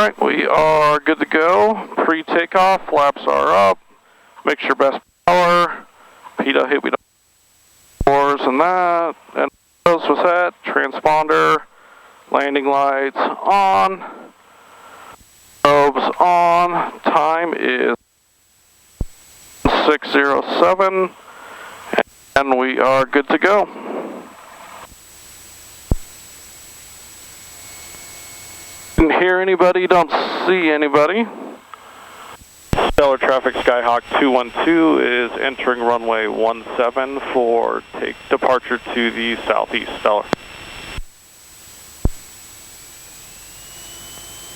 Alright, we are good to go. Pre-takeoff, flaps are up. Make sure best power. PETA hit, we don't doors and that. And those was that. Transponder, landing lights on. Probes on. Time is 6:07. And we are good to go. Didn't hear anybody, don't see anybody. Stellar traffic, Skyhawk 212 is entering runway 17 for departure to the southeast. Stellar.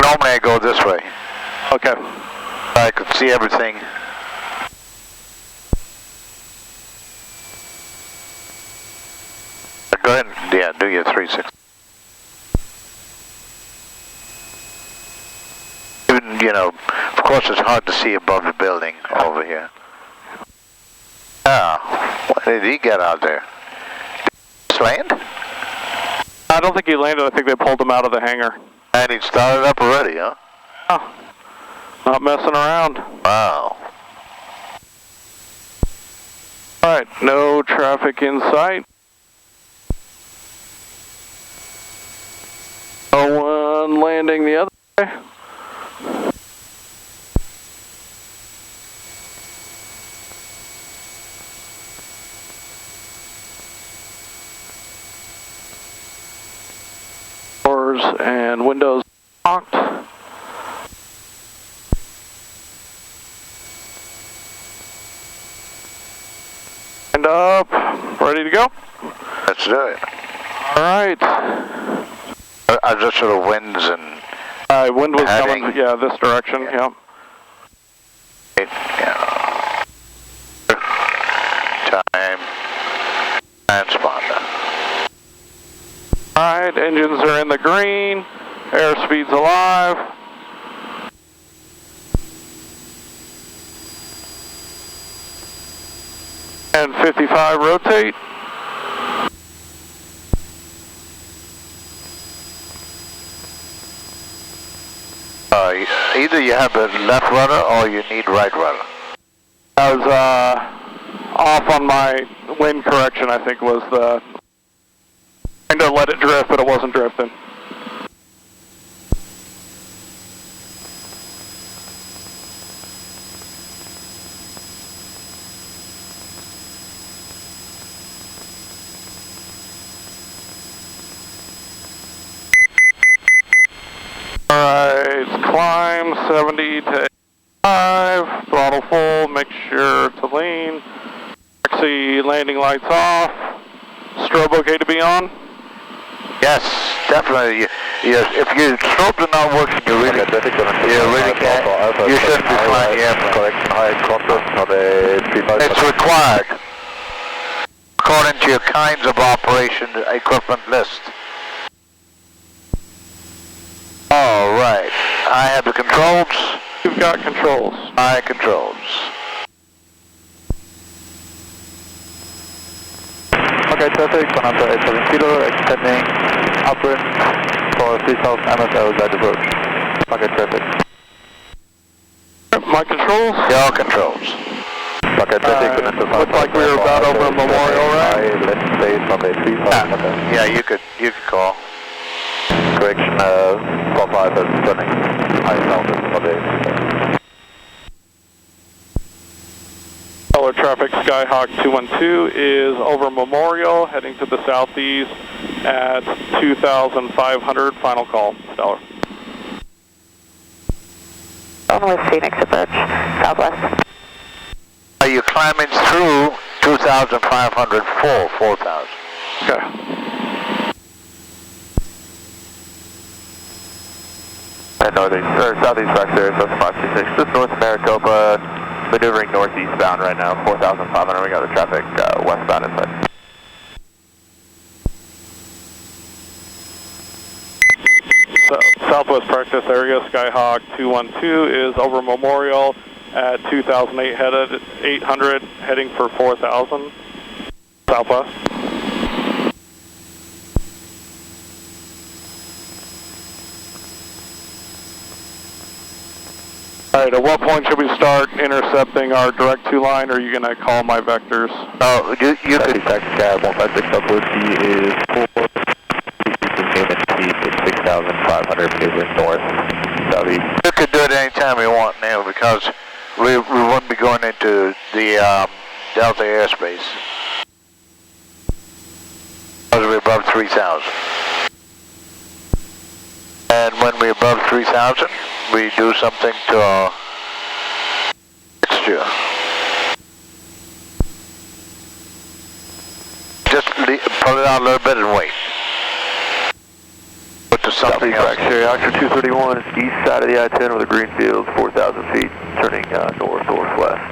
Normally I go this way. Okay. I could see everything. Go ahead and, yeah, do your 360. Even, you know, of course it's hard to see above the building over here. Ah, what did he get out there? Did he just land? I don't think he landed, I think they pulled him out of the hangar. And he started up already, huh? Oh, not messing around. Wow. Alright, no traffic in sight. No one landing the other way. Doors and windows locked. And up, ready to go? Let's do it. Alright. Are just sort of winds and... Wind was heading. coming, yeah, this direction, yeah. Yeah. Time. Transponder. Alright, engines are in the green. Airspeed's alive. And 55 rotate. Either you have the left rudder or you need right rudder. I was off on my wind correction, I think was the... Trying to let it drift, but it wasn't drifting. Alright, climb 70 to 85, throttle full, make sure to lean. Taxi landing lights off. Strobe okay to be on? Yes, definitely. Yes, if your strobes are not working, you really can't. You shouldn't be flying the airplane. It's required, according to your kinds of operation equipment list. All right, I have the controls. You've got controls. My controls. Okay, traffic, 187 kilo, extending upwind for 3000 MSL at approach. Okay, traffic. My controls? Your controls. Okay, traffic, looks like we were about over Memorial, right? Let's say from a 3000. Yeah, you could call. Correction, 45 is turning. I found it for the... Stellar traffic, Skyhawk 212 is over Memorial, heading to the southeast at 2,500. Final call, Stellar. With Phoenix approach, southwest. Are you climbing through 2,500 full, 4,000? Okay. And northeast, or southeast back there, so 526. Just north of Maricopa, maneuvering northeastbound right now, 4,500. We got the traffic westbound inside. So, southwest practice area, Skyhawk 212 is over Memorial at 2,800, heading for 4,000. Southwest. Alright, at what point should we start intercepting our direct to line, or are you going to call my vectors? Oh, you could... Cab 156 upward, T is 4. Newman T 6,500 maneuvering north, southeast. You could do it anytime you want now because we wouldn't be going into the Delta airspace. Because we're above 3,000. And when we're above 3,000, we do something to our mixture. Just pull it out a little bit and wait. Put to something else. Octa 231, east side of the I-10 with a green field, 4,000 feet, turning north-northwest.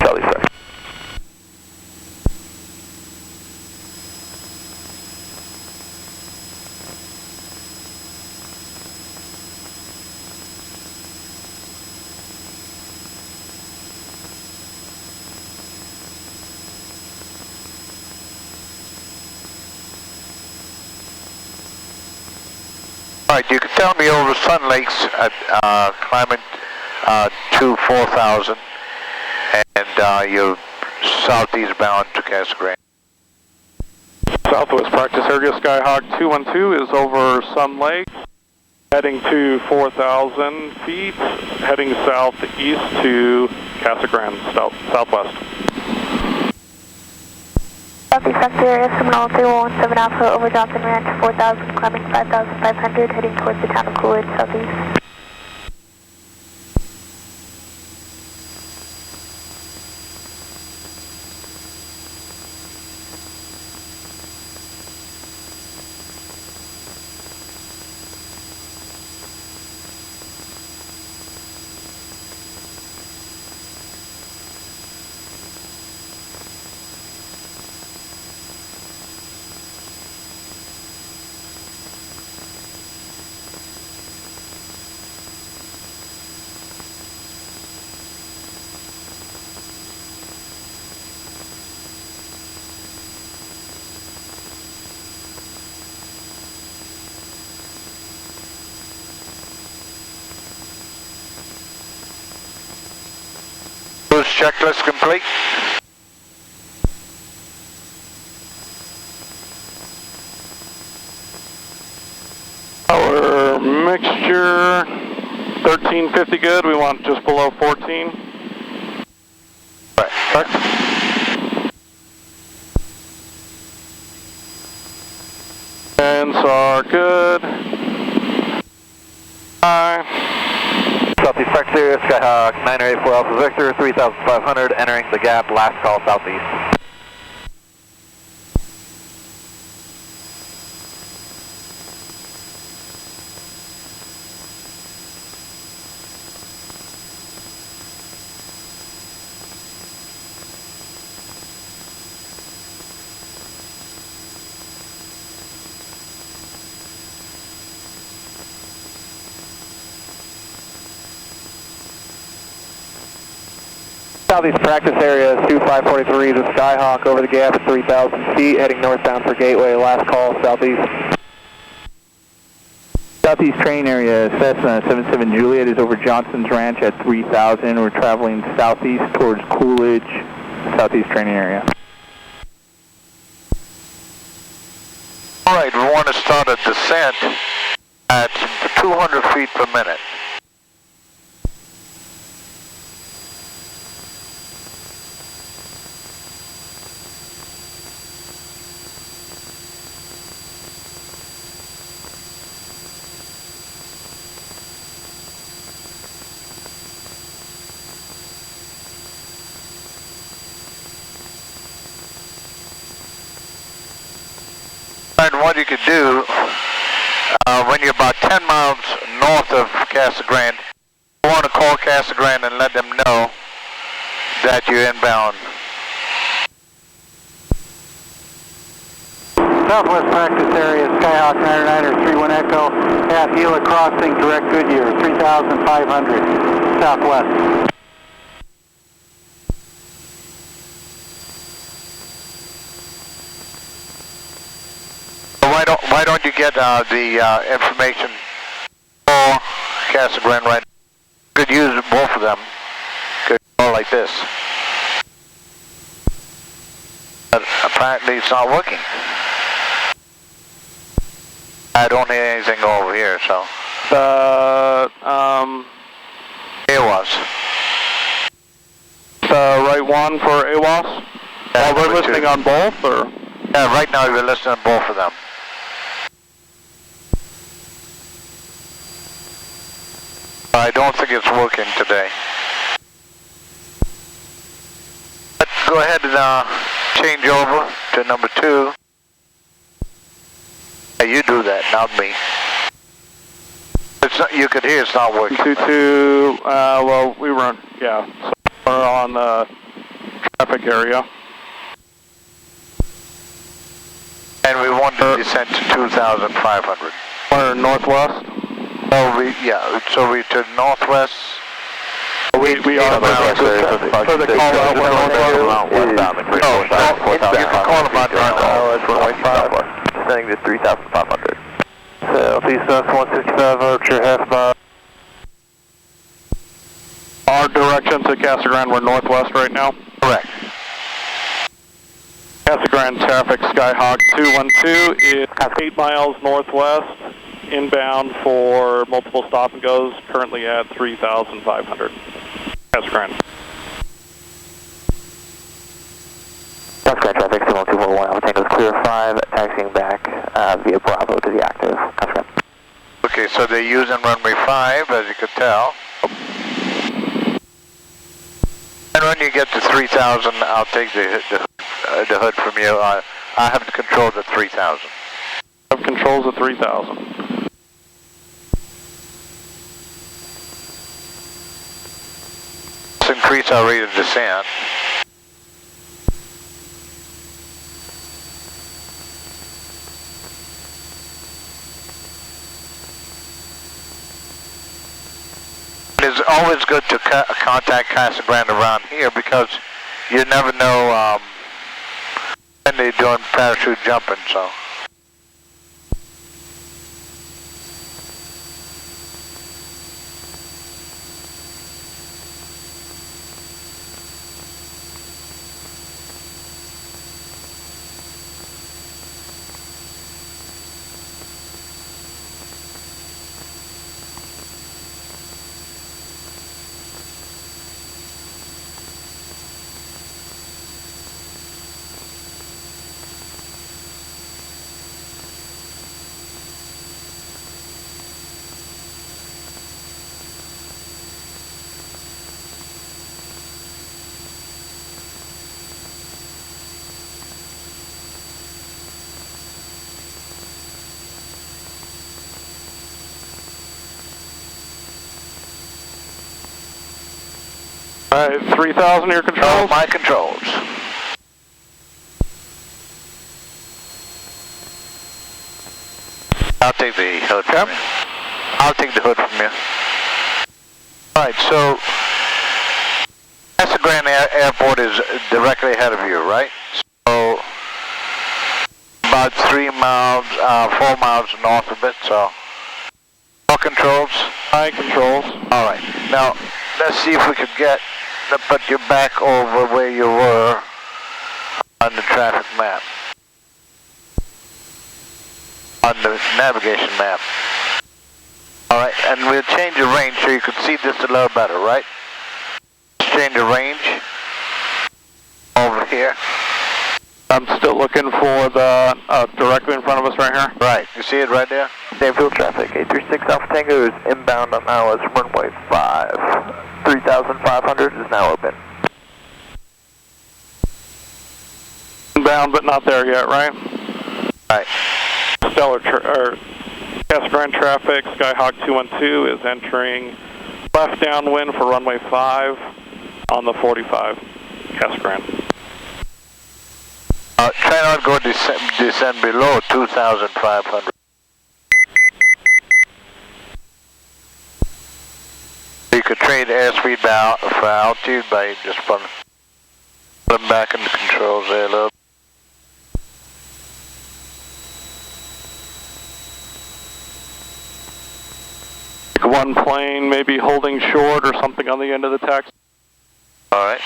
Southeast fracture. Alright, you can tell me over Sun Lakes at climbing to 4,000 and you're southeast bound to Casa Grande. Southwest practice area Skyhawk 212 is over Sun Lake, heading to 4,000 feet, heading southeast to Casa Grande, southwest. Southeast sector area, Seminole 3117 Alpha over Johnson Ranch, 4,000, climbing 5,500, heading towards the town of Coolidge, southeast. Checklist complete. Our mixture 1350 good. We want just below 14. Right. Correct. And SAR good. Southeast practice area, Skyhawk 984 Alpha Victor, 3,500, entering the gap, last call southeast. Southeast practice area, 2543, the Skyhawk over the gap at 3,000 feet, heading northbound for Gateway, last call, southeast. Southeast training area, Cessna 77 Juliet is over Johnson's Ranch at 3,000. We're traveling southeast towards Coolidge, southeast training area. Alright, we want to start a descent at 200 feet per minute. And what you could do, when you're about 10 miles north of Casa Grande, you want to call Casa Grande and let them know that you're inbound. Southwest practice area, Skyhawk 909er 31 Echo, half Gila crossing, direct Goodyear, 3,500, southwest. Why don't you get the information for Casa Grande right now? You could use of them could go like this. But apparently it's not working. I don't hear anything over here, so. It was. The right one for AWAS? Yeah, We're listening on both, or? Yeah, right now we're listening to both of them. I don't think it's working today. But go ahead and change over to number 2. Yeah, you do that, not me. It's not, you could hear it's not working. 22, well, we weren't, yeah, so we're on the traffic area. And we want to descend to 2,500. We're northwest? So we to northwest. We are for the call out, we're northwest. You can call about it's runway 5, descending to 3,500. Southeast 165, Archer, half mile. Our direction to Casa Grande, we're northwest right now. Correct. Casa Grande traffic, Skyhawk 212 is 8 miles northwest, inbound for multiple stop and goes, currently at 3,500. Casa Grande. Casa Grande traffic, 21241, Tango's clear 5, taxiing back via Bravo to the active. Casa Grande. Okay, so they're using runway 5, as you could tell. And when you get to 3,000, I'll take the hood from you. I have to control the 3,000. I have controls of 3,000. Let's increase our rate of descent. It's always good to contact Casa Grande around here because you never know when they're doing parachute jumping, so. All right, 3,000 your controls? My controls. I'll take the hood from you. I'll take the hood from you. Alright, so Casa Grande Airport is directly ahead of you, right? So about 3 miles, 4 miles north of it, so. All controls? High controls. Alright, now let's see if we could put you back over where you were on the traffic map. On the navigation map. Alright, and we'll change the range so you can see this a little better, right? Let's change the range over here. I'm still looking for the, directly in front of us right here. Right, you see it right there? Same field traffic, 836 Alpha Tango is inbound on now as runway 5. 3,500 is now open. Inbound, but not there yet, right? Right. Casa Grande traffic, Skyhawk 212 is entering left downwind for runway 5 on the 45, Casa Grande. Try not to go descend below 2,500. You could trade airspeed for altitude by just putting back in the controls there a little. one plane maybe holding short or something on the end of the taxi. All right.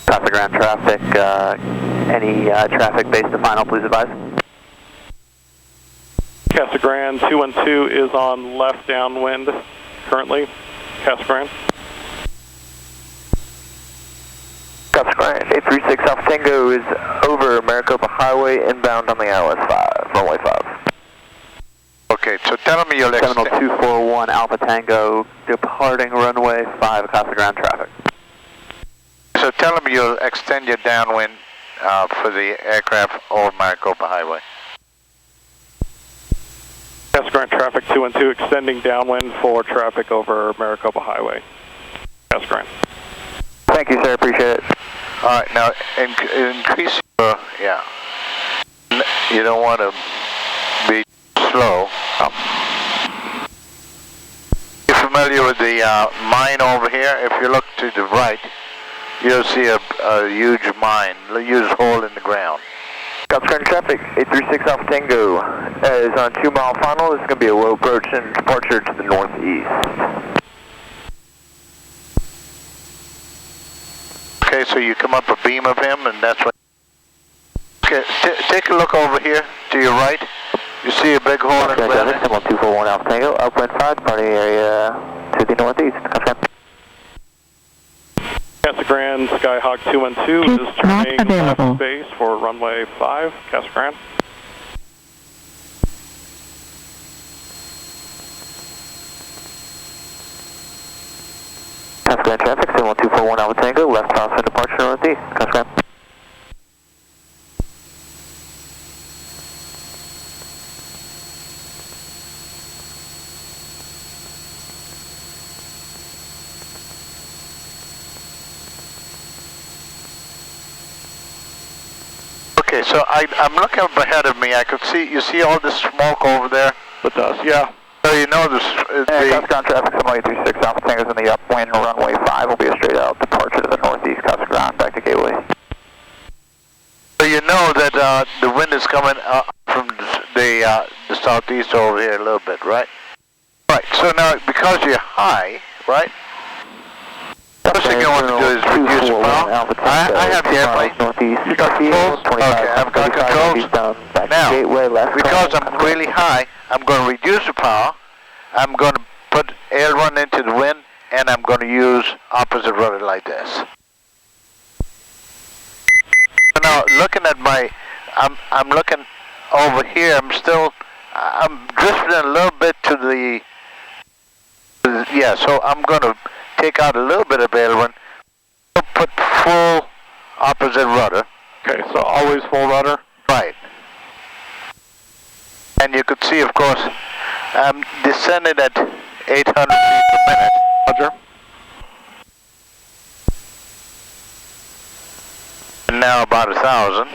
Casa Grande traffic, any traffic base to final, please advise. Casa Grande 212 is on left downwind currently. Casa Grande. Casa Grande 836 Alpha Tango is over Maricopa Highway inbound on the ILS 5, runway 5. Okay, so tell me you'll Terminal 241 Alpha Tango departing runway 5 Casa Grande traffic. So tell me you'll extend your downwind for the aircraft over Maricopa Highway. Casa Grande traffic 212 extending downwind for traffic over Maricopa Highway. Casa Grande. Thank you, sir. Appreciate it. All right, now increase your, yeah. You don't want to be slow. You're familiar with the mine over here? If you look to the right, you'll see a huge mine, a huge hole in the ground. Casa Grande traffic 836 Alpha Tango is on 2 mile final. This is going to be a low approach and departure to the northeast. Okay, so you come up a beam of him, and that's what. Okay, take a look over here to your right. You see a big hole in the ground. Terminal 241 Alpha Tango, upwind 5, party area to the northeast. Casa Grande Skyhawk 212 is turning left base for runway 5, Casa Grande. Casa Grande traffic, terminal 241 Alpha Tango, left crosswind departure northeast. Casa Grande. Okay, so I'm looking up ahead of me. I could see, you see all this smoke over there? With us, yeah. So you know this. Casa Grande traffic, terminal 836 Alpha Tango is in the upwind, runway 5 will be a straight out departure to the northeast. Casa Grande, back to Gateway. So you know that the wind is coming from the southeast over here a little bit, right? Right, so now because you're high, right? First thing I want to do is reduce the power. I have the airplane. Northeast. Okay, I've got controls. Now, because I'm really high, I'm going to reduce the power. I'm going to put aileron into the wind, and I'm going to use opposite rudder like this. So now, looking at my, I'm looking over here. I'm drifting a little bit to the. Yeah, so I'm going to take out a little bit of aileron, put full opposite rudder. Okay, so always full rudder? Right. And you could see, of course, I'm descending at 800 feet per minute. Roger. And now about 1,000.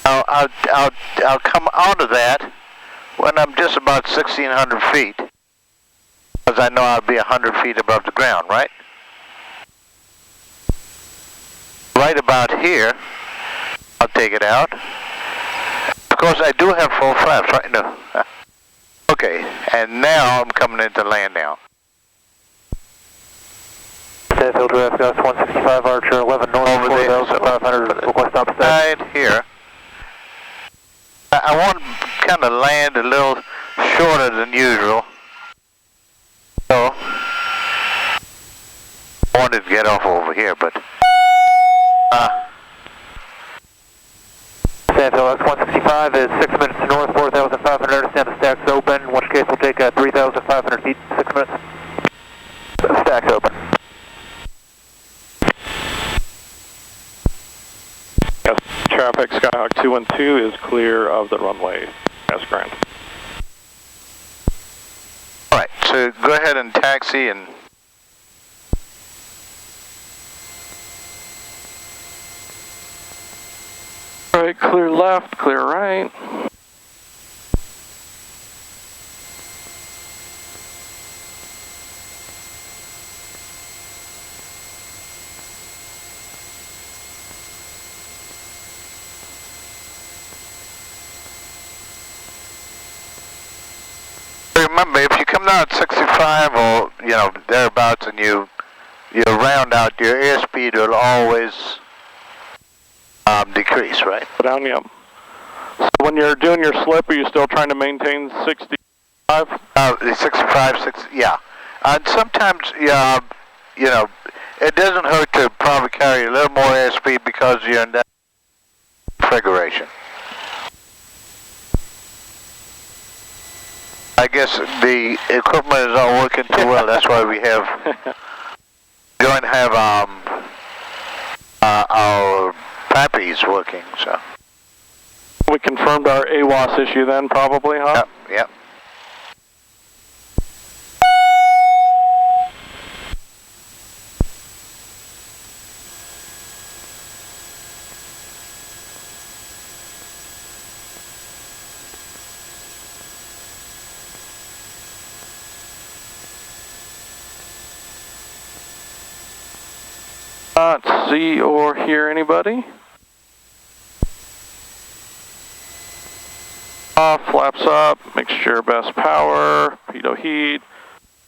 Now I'll come out of that when I'm just about 1,600 feet, because I know I'll be 100 feet above the ground, right? Right about here, I'll take it out. Of course, I do have full flaps, right? No. Okay, and now I'm coming into land now. Fairfield Draft Gus 165 Archer 11 North Over there, 4,500 request opposite. Right here. I want to kind of land a little shorter than usual. So, I wanted to get off over here, but Fairfield X 165 is 6 minutes to north, 4,500. Understand the stack's open, in which case we'll take 3,500 feet, 6 minutes. Stack's open. Yes, traffic Skyhawk 212 is clear of the runway, Casa Grande. alright, so go ahead and taxi and Alright, clear left, clear right. remember, if you come down at 65 or, you know, thereabouts and you round out, your airspeed will always decrease, right? Down, yep. So when you're doing your slip, are you still trying to maintain 65? 65, 60, yeah. And sometimes, yeah, you know, it doesn't hurt to probably carry a little more airspeed because you're in that configuration. I guess the equipment is not working too well. That's why we have going to have our PAPIs working. So we confirmed our AWAS issue then, probably, huh? Yep. Not see or hear anybody. Off, flaps up, make sure best power, pitot heat,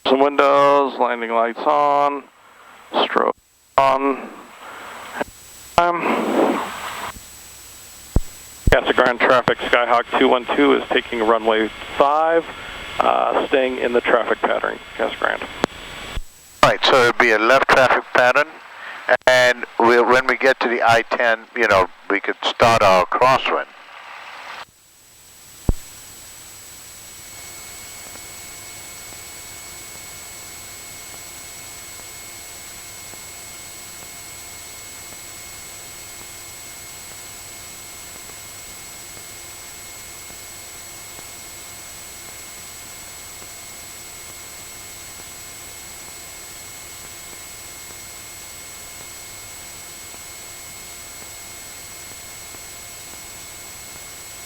some windows, landing lights on, strobe on. Casa Grande traffic, Skyhawk 212 is taking runway 5, staying in the traffic pattern, Casa Grande. Right, so it'll be a left traffic pattern. And when we get to the I-10, you know, we could start our crosswind.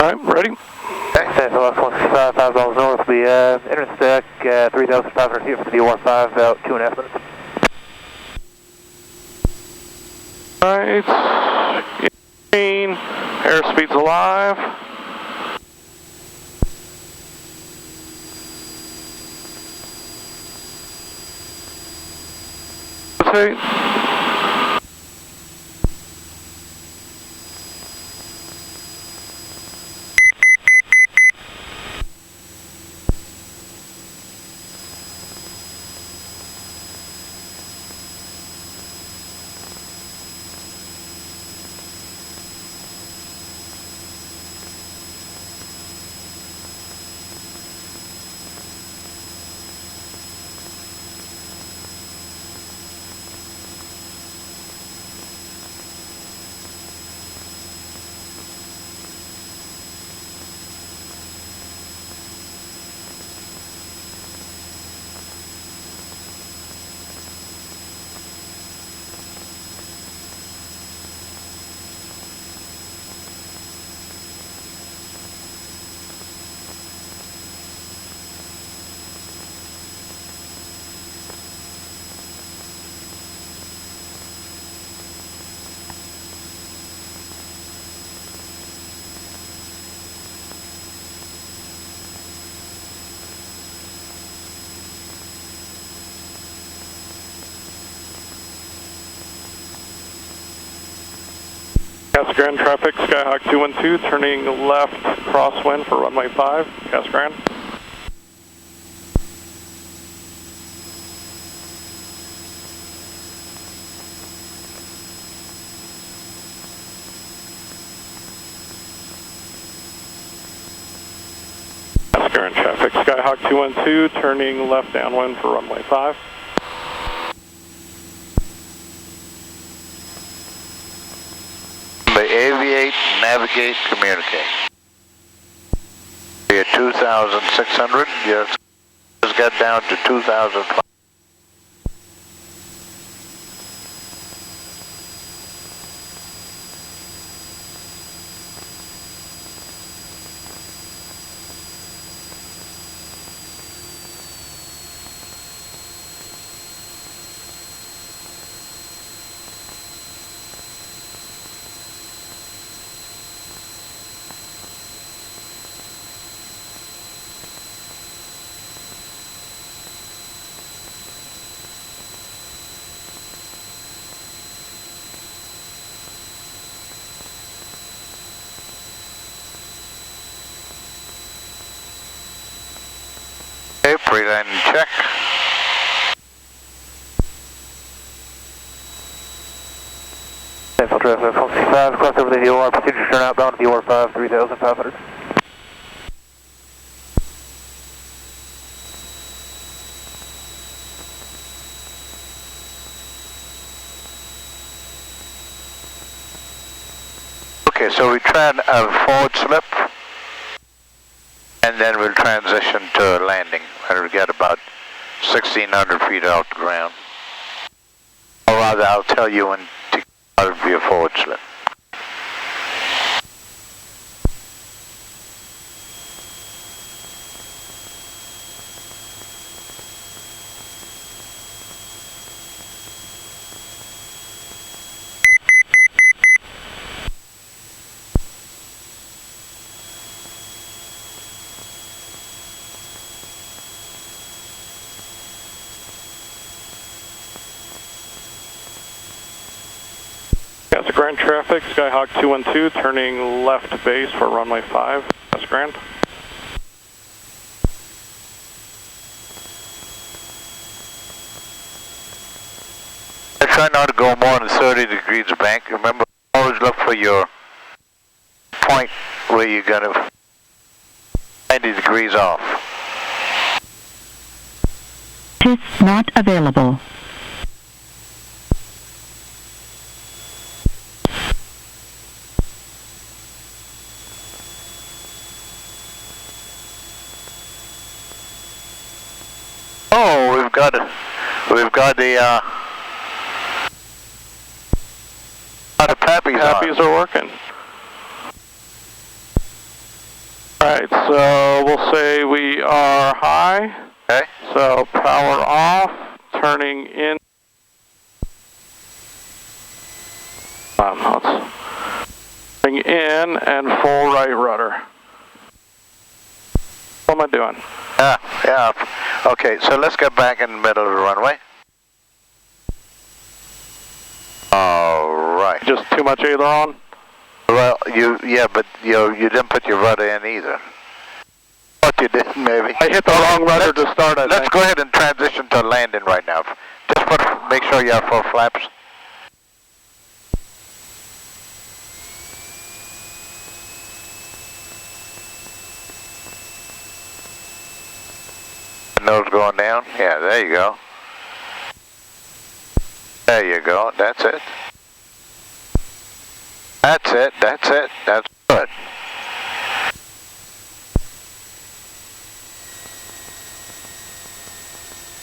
All right, ready? Okay, Southwest 165, $5 north, we intersect 3,500 feet from the D15, about 2.5 minutes. All right, airspeed's alive. Okay. Casa Grande traffic, Skyhawk 212, turning left crosswind for runway 5, Casa Grande. Casa Grande traffic, Skyhawk 212, turning left downwind for runway 5. Aviate, navigate, communicate. You're 2,600, you just got down to 2,500. pre-landing check. Central traffic 165, cross over the DOR, procedure turn outbound to DOR 5, 3,500. Okay, so we try a forward slip, and then we'll transition to landing when we get about 1,600 feet off the ground. Or rather, I'll tell you when to get out of your forward slip. Casa Grande traffic, Skyhawk 212, turning left base for runway 5, Casa Grande. I try not to go more than 30 degrees bank. Remember, always look for your point where you're going to 90 degrees off. Is not available. Oh, we've got the Pappies are working. Alright, so we'll say we are high. Okay. So power off, turning in. Let's bring in and full right rudder. What am I doing? Yeah. Okay, so let's get back in the middle of the runway. All right. Just too much aileron? Well, but you didn't put your rudder in either. What you did, maybe. I hit the wrong rudder to start, I think. Let's go ahead and transition to landing right now. Just make sure you have full flaps. Nose going down. Yeah, there you go. There you go. That's it. That's it. That's it. That's good.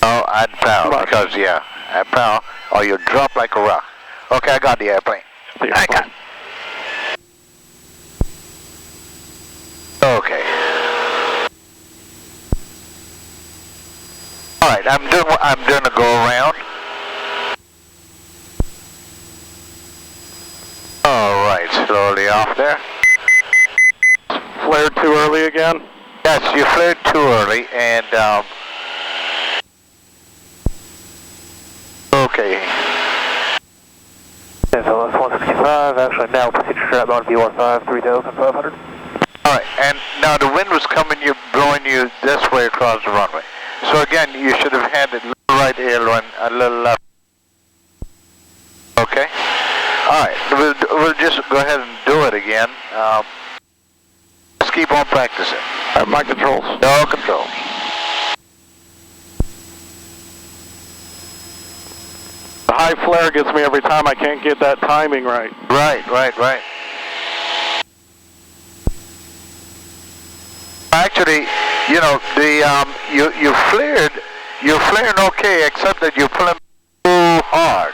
Oh, add power because add power or you drop like a rock. Okay, I got the airplane. I got. Okay. All right, I'm doing a go around. All right, slowly off there. Flared too early again? Yes, you flared too early, and okay. SLS 165, actually now procedure turn outbound to DOR 5, 3,500. All right, and now the wind was blowing you this way across the runway. So again, you should have had a little right aileron, a little left. Okay. All right, we'll just go ahead and do it again. Let's keep on practicing. My controls. No controls. The high flare gets me every time. I can't get that timing right. Right. Actually, you know, you're flaring okay, except that you're pulling too hard,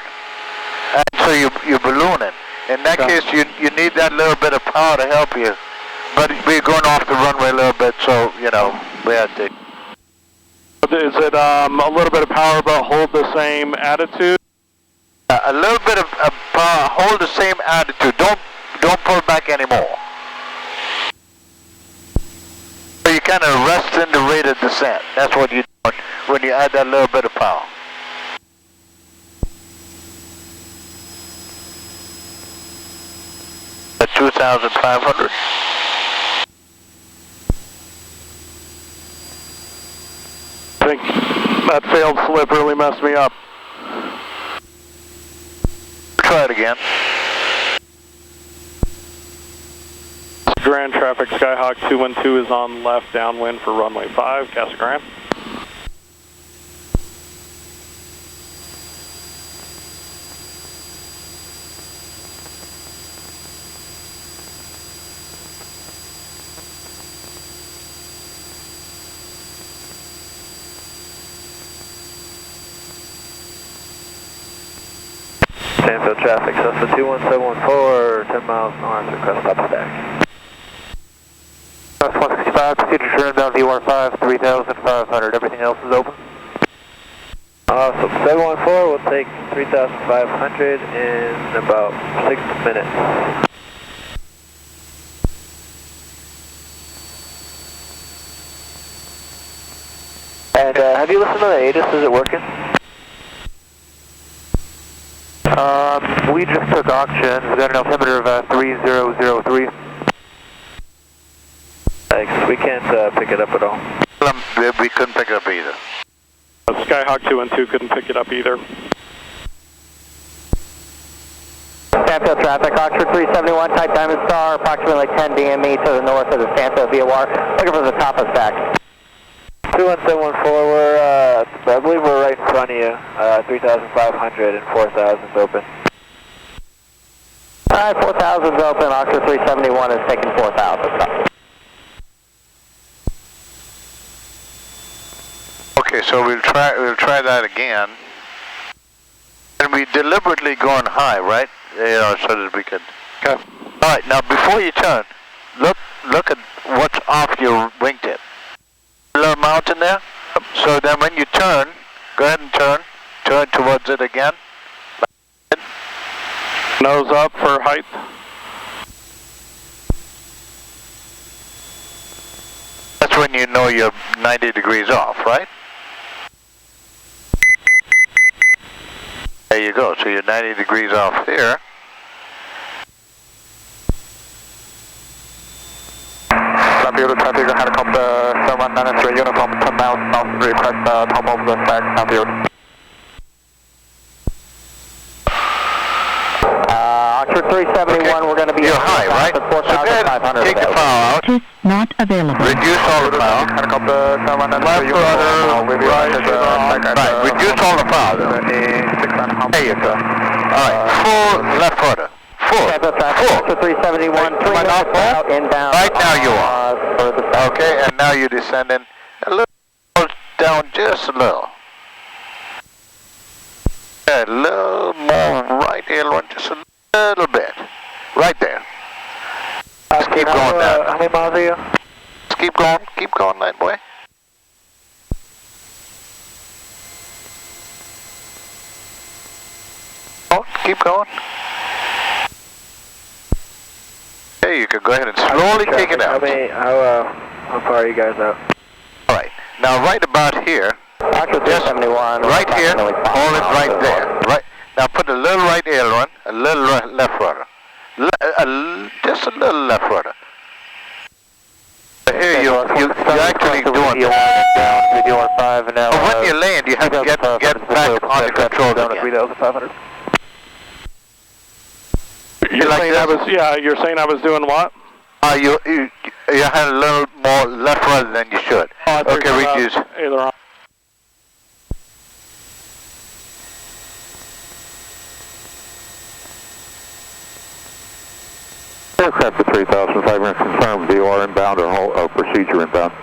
and so you're ballooning. In that case, you need that little bit of power to help you. But we're going off the runway a little bit, so we have to. Is it a little bit of power, but hold the same attitude? A little bit of power, hold the same attitude. Don't pull back anymore. So you kind of rest in the rate of descent. That's what you do when you add that little bit of power. At 2,500. think that failed slip really messed me up. Try it again. Grand traffic, Skyhawk 212 is on left downwind for runway 5, Casa Grande. Sanfield traffic, Cessna 21714, 10 miles north, request stop stack. South 165, proceed to turn inbound VOR5, 3,500, everything else is open? Awesome, 714 will take 3,500 in about 6 minutes. And have you listened to the ATIS, is it working? We just took auction. We got an altimeter of 3003. Thanks. We can't pick it up at all. We couldn't pick it up either. Skyhawk 212 couldn't pick it up either. Sanfield traffic, Oxford 371, type Diamond Star, approximately 10 DME to the north of the Sanfield VOR. Looking for the top of stack. 21714, I believe we're right in front of you. 3,500 and 4,000's open. Alright, 4,000's open, Oxford 371 is taking 4,000. Okay, so we'll try that again. And we deliberately going high, right? You know, so that we could. Okay. All right, now before you turn, look at what's off your wingtip. A little mountain there. So then when you turn, go ahead and turn towards it again. Nose up for height. That's when you know you're 90 degrees off, right? There you go, so you're 90 degrees off here. Traffic, helicopter 793 uniform, 10 miles south, request top of the stack, Sanfield. Oxford 371, we're going to be... You're high, right? So go ahead and take the power out. Is not available. Reduce all the power. Helicopter 793 uniform, right, reduce all the power though. There you go. Alright, full left rudder. Full. Oxford 371, 3 minutes out, inbound. Right now you are. Okay, and now you're descending a little down, just a little. A little more right aileron, just a little bit. Right there. Just keep going down. How many miles are you? Just keep going that way. Oh, keep going. Hey, you could go ahead and slowly take it out. How far are you guys out? Alright, now right about here, Oxford just 371, right here, hold it right there. Right. Now put a little right aileron, a little left rudder. Just a little left rudder. Here you're actually doing that. But when you land, you have to get back under control again. 3,500. You're saying I was doing what? You had a little more left rudder than you should. Okay, reduce. Aileron. Aircraft to 3,500, confirm VOR inbound or procedure inbound.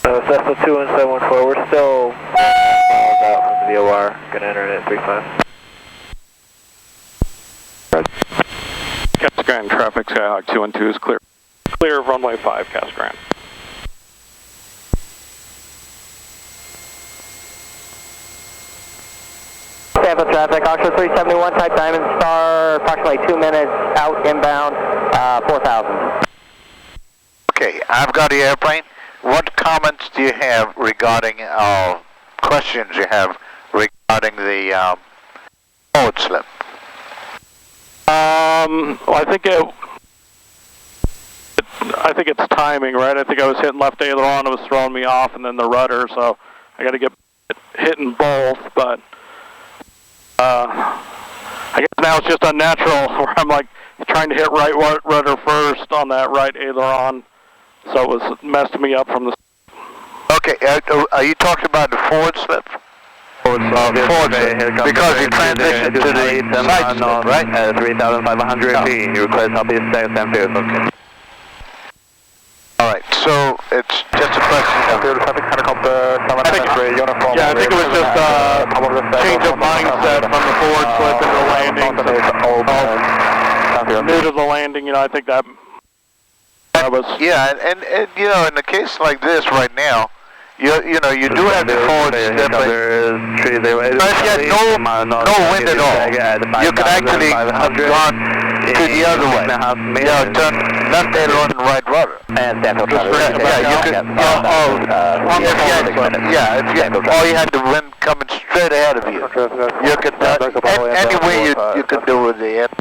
Cessna 21714, we're still miles out from the VOR, gonna enter it at 35. Casa Grande traffic, Skyhawk 212 is clear. Clear of runway 5, Casa Grande. Sanfield traffic, Oxford 371, type Diamond Star, approximately 2 minutes out, inbound, 4,000. Okay, I've got the airplane. What comments do you have regarding, questions you have regarding the forward slip? Well, I think I think it's timing, right? I think I was hitting left aileron, it was throwing me off, and then the rudder, so I got to get hitting both, but I guess now it's just unnatural where I'm like trying to hit right rudder first on that right aileron, so it was messed me up from the... Okay, are you talking about the forward slip? Forward slip, because you transitioned to the side slip, right? 3,500 feet. You request help you stay at okay. All right, so it's just a question of... I think it was just change of mindset from the forward slip into the landing. New to the landing, I think that was... Yeah, and in the case like this right now, you do have the forward step, but if you had no wind at all, you could actually have gone to the other way. Turn left aileron and right rudder. And Stanfield all you had the wind coming straight ahead of you. You could any way you could do with the end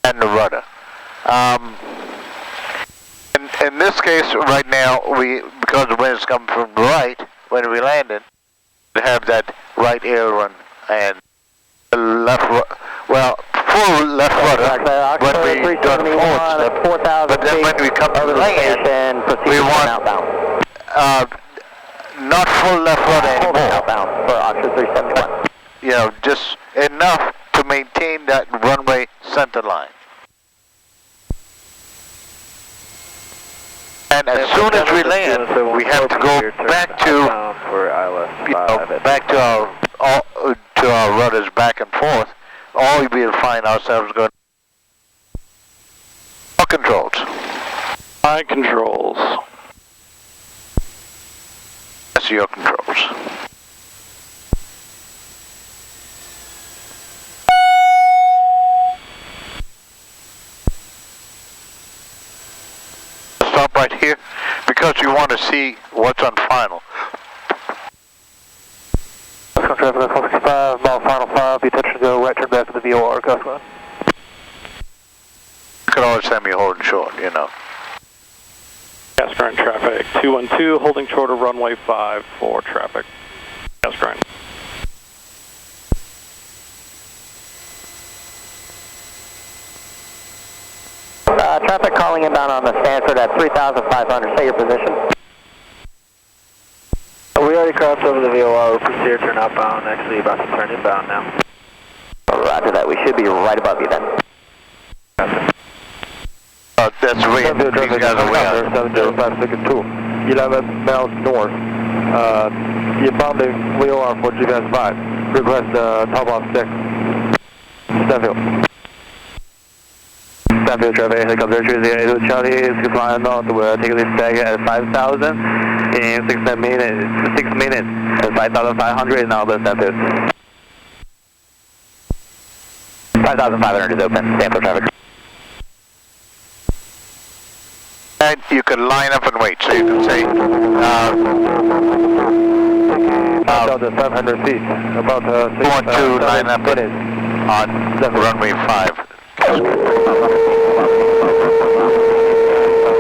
and the rudder. In this case, right now, because the wind is coming from the right when we landed, we have that right aileron and left, full left rudder when we do the forward slip. But then when we come to land, we want not full left rudder anymore. Outbound for Oxford 371. Just enough to maintain that runway center line. And as soon as we land, we have to go back to our rudders back and forth. Or we'll find ourselves going controls. My controls. That's your controls. Stop right here because you want to see what's on final. Traffic 465, mile final 5, you touch and go right, turn back to the VOR, Coastline. You can always send me holding short, Gas grind traffic 212, holding short of runway 5 for traffic. Gas grind. Traffic calling inbound on the Stanford at 3,500. Say your position. We already crossed over the VOR. We're proceed to turn outbound. Actually, about to turn inbound now. Roger that. We should be right above you then. That's way. These guys are way out. 7056 11 miles north. Inbound the VOR for GPS 5. Request top off 6. Stanfield. Stanfield traffic, helicopter 308 Charlie is flying north. We're taking this tag at 5,000 in 6 minutes. 6 minutes at 5,500 now the Stanfield. 5,500 is open, Stanfield traffic. And you can line up and wait, so you can say, 5,500 feet, about want to line up on runway 5.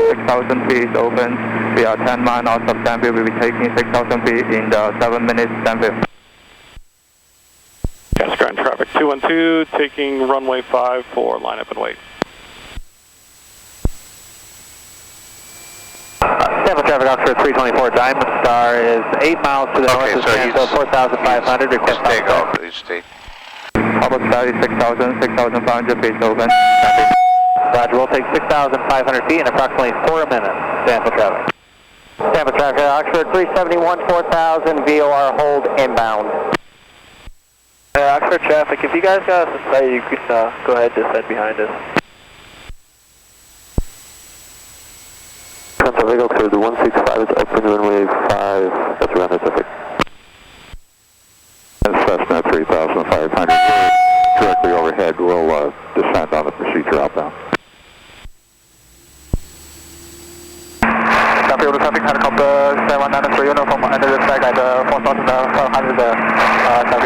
6,000 feet open. We are 10 miles north of Stanfield. We'll be taking 6,000 feet in the 7 minutes Stanfield. Gas grind traffic 212, taking runway 5 for line up and wait. Stanfield traffic Oxford 324 Diamond Star is 8 miles to the north of Stanfield, 4,500. Request take off, please stay. Almost 6,000, 6,500 feet open. Roger, we'll take 6,500 feet in approximately 4 minutes. Stanfield traffic. Stanfield traffic, Oxford 371, 4,000, VOR hold inbound. Oxford traffic, if you guys got us a sight, you can go ahead and descend behind us. Traffic, Oxford 165 is open runway 5, that's around the traffic. Cessna 3,500. Directly overhead. We'll descend on the procedure outbound. Stanfield traffic, helicopter 793 uniform under the flag at 4,500 Stanfield.